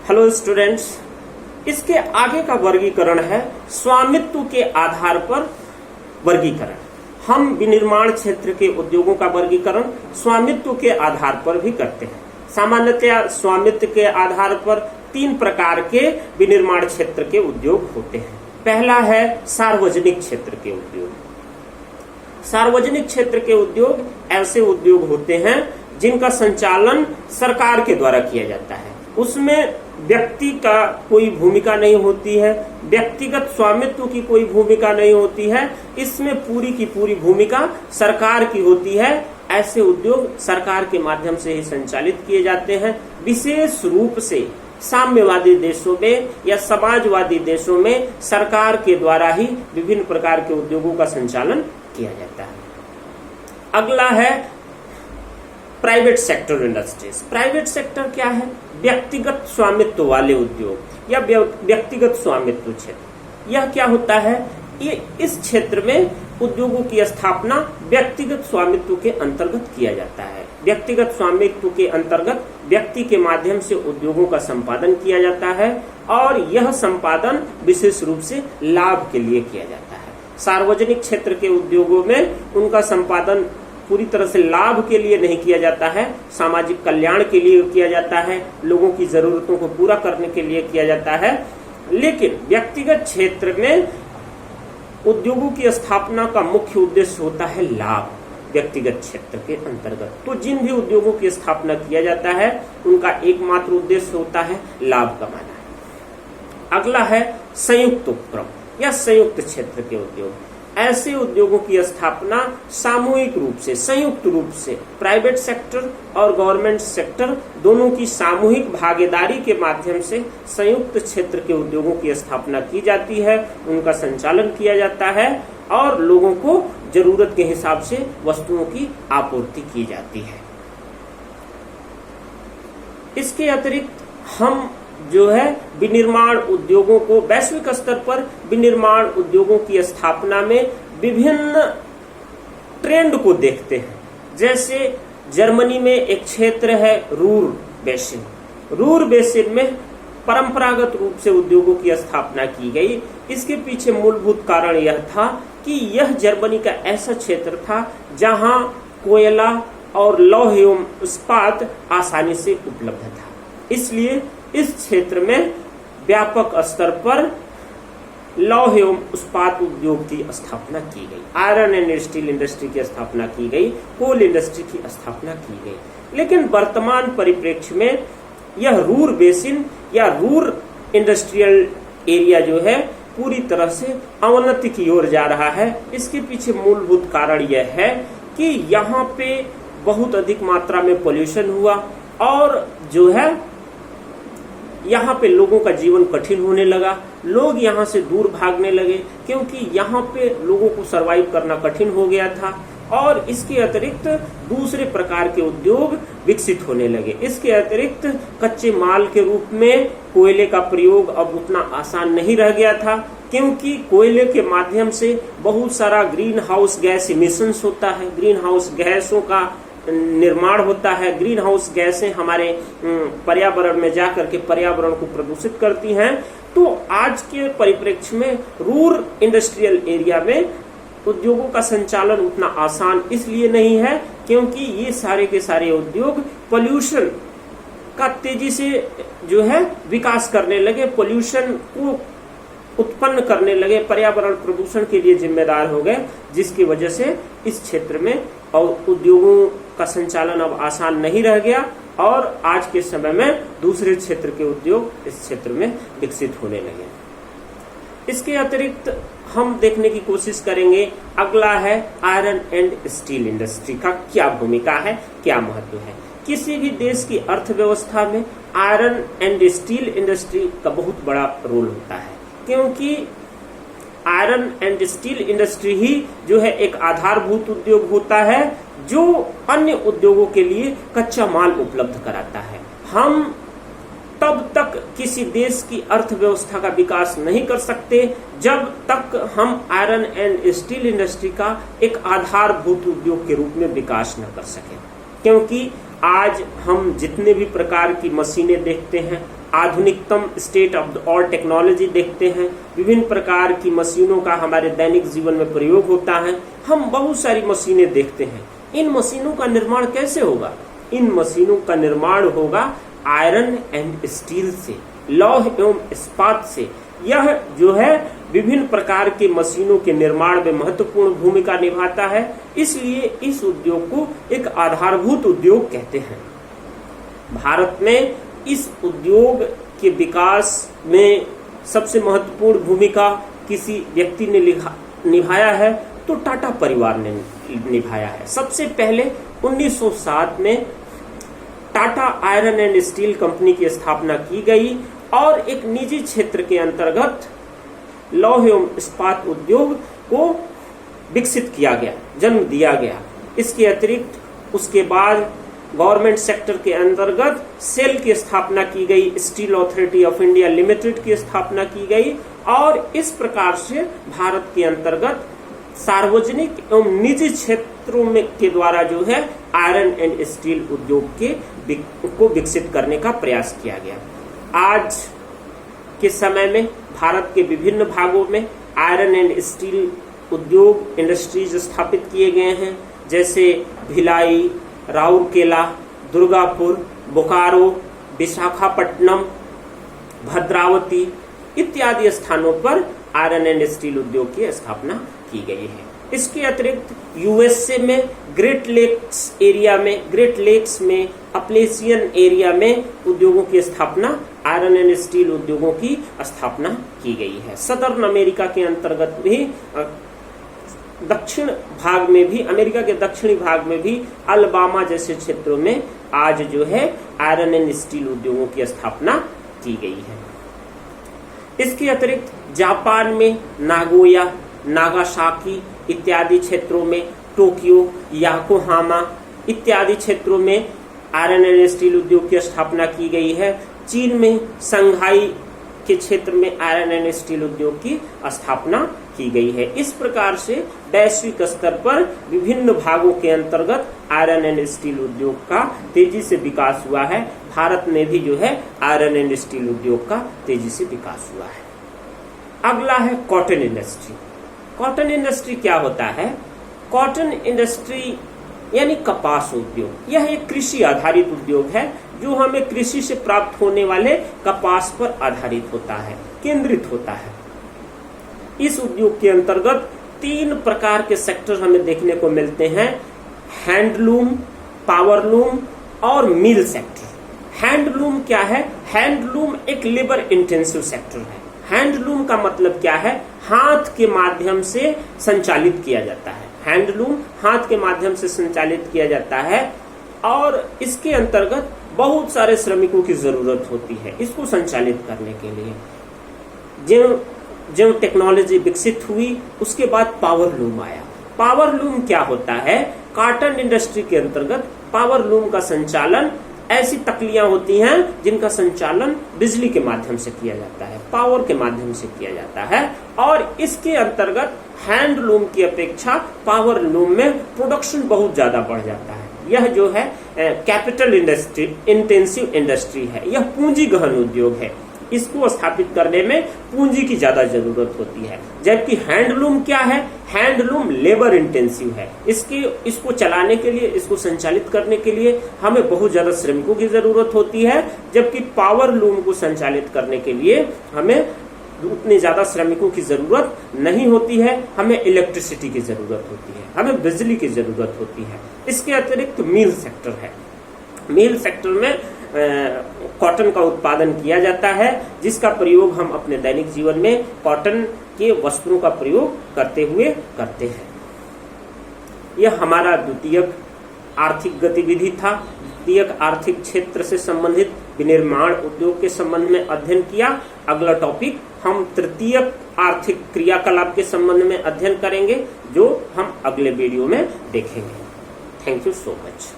Hello students, इसके आगे का वर्गीकरण है स्वामित्व के आधार पर वर्गीकरण। हम विनिर्माण क्षेत्र के उद्योगों का वर्गीकरण स्वामित्व के आधार पर भी करते हैं। सामान्यतया स्वामित्व के आधार पर 3 प्रकार के विनिर्माण क्षेत्र के उद्योग होते हैं। पहला है सार्वजनिक क्षेत्र के उद्योग। सार्वजनिक क्षेत्र के उद्योग ऐसे उद्योग होते हैं जिनका संचालन सरकार के द्वारा किया जाता है। उसमें व्यक्ति का कोई भूमिका नहीं होती है, व्यक्तिगत स्वामित्व की कोई भूमिका नहीं होती है। इसमें पूरी की पूरी भूमिका सरकार की होती है। ऐसे उद्योग सरकार के माध्यम से ही संचालित किए जाते हैं। विशेष रूप से साम्यवादी देशों में या समाजवादी देशों में सरकार के द्वारा ही विभिन्न प्रकार के उद्योगों का संचालन किया जाता है। अगला है private sector industries. Private sector क्या है? व्यक्तिगत स्वामित्व वाले उद्योग या व्यक्तिगत स्वामित्व क्षेत्र। यह क्या होता है? ये इस क्षेत्र में उद्योगों की स्थापना व्यक्तिगत स्वामित्व के अंतर्गत किया जाता है। व्यक्तिगत स्वामित्व के अंतर्गत व्यक्ति के माध्यम से उद्योगों का संपादन किया जाता है और यह संपादन विशेष रूप से लाभ के लिए किया जाता है। सार्वजनिक क्षेत्र के उद्योगों में उनका संपादन पूरी तरह से लाभ के लिए नहीं किया जाता है, सामाजिक कल्याण के लिए किया जाता है, लोगों की जरूरतों को पूरा करने के लिए किया जाता है। लेकिन व्यक्तिगत क्षेत्र में उद्योगों की स्थापना का मुख्य उद्देश्य होता है लाभ। व्यक्तिगत क्षेत्र के अंतर्गत तो जिन भी उद्योगों की स्थापना किया जाता है उनका एकमात्र उद्देश्य होता है लाभ कमाना। अगला है संयुक्त उपक्रम या संयुक्त क्षेत्र के उद्योग। ऐसे उद्योगों की स्थापना सामूहिक रूप से, संयुक्त रूप से प्राइवेट सेक्टर और गवर्नमेंट सेक्टर दोनों की सामूहिक भागीदारी के माध्यम से संयुक्त क्षेत्र के उद्योगों की स्थापना की जाती है, उनका संचालन किया जाता है और लोगों को जरूरत के हिसाब से वस्तुओं की आपूर्ति की जाती है। इसके अतिरिक्त हम जो है विनिर्माण उद्योगों को वैश्विक स्तर पर विनिर्माण उद्योगों की स्थापना में विभिन्न ट्रेंड को देखते हैं। जैसे जर्मनी में एक क्षेत्र है रूर बेसिन। रूर बेसिन में परंपरागत रूप से उद्योगों की स्थापना की गई। इसके पीछे मूलभूत कारण यह था कि यह जर्मनी का ऐसा क्षेत्र था जहां कोयला और लौह एवं इस्पात आसानी से उपलब्ध था। इसलिए इस क्षेत्र में व्यापक स्तर पर लौह एवं इस्पात उद्योग की स्थापना की गई, आयरन एंड स्टील इंडस्ट्री की स्थापना की गई, कोल इंडस्ट्री की स्थापना की गई। लेकिन वर्तमान परिप्रेक्ष्य में यह रूर बेसिन या रूर इंडस्ट्रियल एरिया जो है पूरी तरह से अवनति की ओर जा रहा है। इसके पीछे मूलभूत कारण यह है कि यहाँ पे बहुत अधिक मात्रा में पोल्यूशन हुआ और जो है यहाँ पे लोगों का जीवन कठिन होने लगा। लोग यहाँ से दूर भागने लगे क्योंकि यहाँ पे लोगों को सरवाइव करना कठिन हो गया था और इसके अतिरिक्त दूसरे प्रकार के उद्योग विकसित होने लगे। इसके अतिरिक्त कच्चे माल के रूप में कोयले का प्रयोग अब उतना आसान नहीं रह गया था क्योंकि कोयले के माध्यम से बहुत सारा ग्रीन हाउस गैस इमिशंस होता है, ग्रीन हाउस गैसों का निर्माण होता है। ग्रीन हाउस गैसें हमारे पर्यावरण में जाकर के पर्यावरण को प्रदूषित करती हैं। तो आज के परिप्रेक्ष्य में रूरल इंडस्ट्रियल एरिया में उद्योगों का संचालन उतना आसान इसलिए नहीं है क्योंकि ये सारे के सारे उद्योग पोल्यूशन का तेजी से जो है विकास करने लगे, पोल्यूशन को उत्पन्न करने लगे, पर्यावरण प्रदूषण के लिए जिम्मेदार हो गए, जिसकी वजह से इस क्षेत्र में और उद्योगों का संचालन अब आसान नहीं रह गया और आज के समय में दूसरे क्षेत्र के उद्योग इस क्षेत्र में विकसित होने लगे। इसके अतिरिक्त हम देखने की कोशिश करेंगे। अगला है आयरन एंड स्टील इंडस्ट्री का क्या भूमिका है, क्या महत्व है। किसी भी देश की अर्थव्यवस्था में आयरन एंड स्टील इंडस्ट्री का बहुत बड़ा रोल होता है क्योंकि आयरन एंड स्टील इंडस्ट्री ही जो है एक आधारभूत उद्योग होता है जो अन्य उद्योगों के लिए कच्चा माल उपलब्ध कराता है। हम तब तक किसी देश की अर्थव्यवस्था का विकास नहीं कर सकते जब तक हम आयरन एंड स्टील इंडस्ट्री का एक आधारभूत उद्योग के रूप में विकास न कर सके, क्योंकि आज हम जितने भी प्रकार की मशीनें देखते हैं, आधुनिकतम state of the art technology देखते हैं, विभिन्न प्रकार की मशीनों का हमारे दैनिक जीवन में प्रयोग होता है। हम बहुत सारी मशीनें देखते हैं। इन मशीनों का निर्माण कैसे होगा? इन मशीनों का निर्माण होगा आयरन एंड स्टील से, लौह एवं इस्पात से। यह जो है विभिन्न प्रकार के मशीनों के निर्माण में महत्वपूर्ण भूमिका निभाता है, इसलिए इस उद्योग को एक आधारभूत उद्योग कहते हैं। भारत में इस उद्योग के विकास में सबसे महत्वपूर्ण भूमिका किसी व्यक्ति ने निभाया है तो टाटा परिवार ने निभाया है। सबसे पहले 1907 में Tata iron and steel company की स्थापना की गई और एक निजी क्षेत्र के अंतर्गत लौह एवं इस्पात उद्योग को विकसित किया गया, जन्म दिया गया। इसके अतिरिक्त उसके बाद गवर्नमेंट सेक्टर के अंतर्गत सेल की स्थापना की गई, steel authority of India limited की स्थापना की गई और इस प्रकार से भारत के अंतर्गत सार्वजनिक एवं निजी क्षेत्रों में के द्वारा जो है आयरन एंड स्टील उद्योग को विकसित करने का प्रयास किया गया। आज के समय में भारत के विभिन्न भागों में आयरन एंड स्टील उद्योग इंडस्ट्रीज स्थापित किए गए हैं, जैसे भिलाई, राउरकेला, दुर्गापुर, बोकारो, विशाखापट्टनम, भद्रावती इत्यादि स्थानों पर आयरन एंड स्टील उद्योग की स्थापना की गई है। इसके अतिरिक्त यूएसए में ग्रेट लेक्स में अपलेशियन एरिया में उद्योगों की स्थापना, आयरन एंड स्टील उद्योगों की स्थापना की गई है। सदर्न अमेरिका के अंतर्गत भी दक्षिण भाग में भी, अमेरिका के दक्षिणी भाग में भी अलबामा जैसे क्षेत्रों में आज जो है आयरन एंड स्टील उद्योगों की स्थापना की गई है। इसके अतिरिक्त जापान में नागोया, नागासाकी इत्यादि क्षेत्रों में, टोक्यो, याकोहामा इत्यादि क्षेत्रों में आयरन एंड स्टील उद्योग की स्थापना की गई है। चीन में संघाई के क्षेत्र में आयरन एंड स्टील उद्योग की स्थापना की गई है। इस प्रकार से वैश्विक स्तर पर विभिन्न भागों के अंतर्गत आयरन एंड स्टील उद्योग का तेजी से विकास हुआ है। भारत में भी जो है आयरन एंड स्टील उद्योग का तेजी से विकास हुआ है। अगला है कॉटन इंडस्ट्री। कॉटन इंडस्ट्री क्या होता है? कॉटन इंडस्ट्री यानी कपास उद्योग। यह एक कृषि आधारित उद्योग है जो हमें कृषि से प्राप्त होने वाले कपास पर आधारित होता है, केंद्रित होता है। इस उद्योग के अंतर्गत 3 प्रकार के सेक्टर हमें देखने को मिलते हैं: हैंडलूम, पावरलूम और मिल सेक्टर। हैंडलूम क्या है? हैंडलूम एक लेबर इंटेंसिव सेक्टर है। हैंडलूम का मतलब क्या है? हाथ के माध्यम से संचालित किया जाता है। हैंडलूम हाथ के माध्यम से संचालित किया जाता है और इसके अंतर्गत बहुत सारे श्रमिकों की जरूरत होती है इसको संचालित करने के लिए। जब टेक्नोलॉजी विकसित हुई उसके बाद पावरलूम आया। पावरलूम क्या होता है? कॉटन इंडस्ट्री के अंतर्गत पावरलूम का संचालन, ऐसी तकलियां होती हैं जिनका संचालन बिजली के माध्यम से किया जाता है, पावर के माध्यम से किया जाता है और इसके अंतर्गत हैंडलूम की अपेक्षा पावरलूम में प्रोडक्शन बहुत ज्यादा बढ़ जाता है। यह जो है कैपिटल इंटेंसिव इंडस्ट्री है, यह पूंजी गहन उद्योग है। इसको स्थापित करने में पूंजी की ज्यादा जरूरत होती है। जबकि हैंडलूम क्या है? हैंडलूम लेबर इंटेंसिव है। इसको चलाने के लिए, इसको संचालित करने के लिए हमें बहुत ज्यादा श्रमिकों की जरूरत होती है, जबकि पावरलूम को संचालित करने के लिए हमें उतने ज्यादा श्रमिकों की जरूरत नहीं होती है। हमें इलेक्ट्रिसिटी की जरूरत होती है, हमें बिजली की जरूरत होती है। इसके अतिरिक्त मिल सेक्टर है। मिल सेक्टर में कॉटन का उत्पादन किया जाता है, जिसका प्रयोग हम अपने दैनिक जीवन में कॉटन के वस्त्रों का प्रयोग करते हैं। यह हमारा द्वितीयक आर्थिक गतिविधि था। द्वितीयक आर्थिक क्षेत्र से संबंधित विनिर्माण उद्योग के संबंध में अध्ययन किया। अगला टॉपिक हम तृतीयक आर्थिक क्रियाकलाप के संबंध में अध्ययन करेंगे, जो हम अगले वीडियो में देखेंगे। Thank you so much.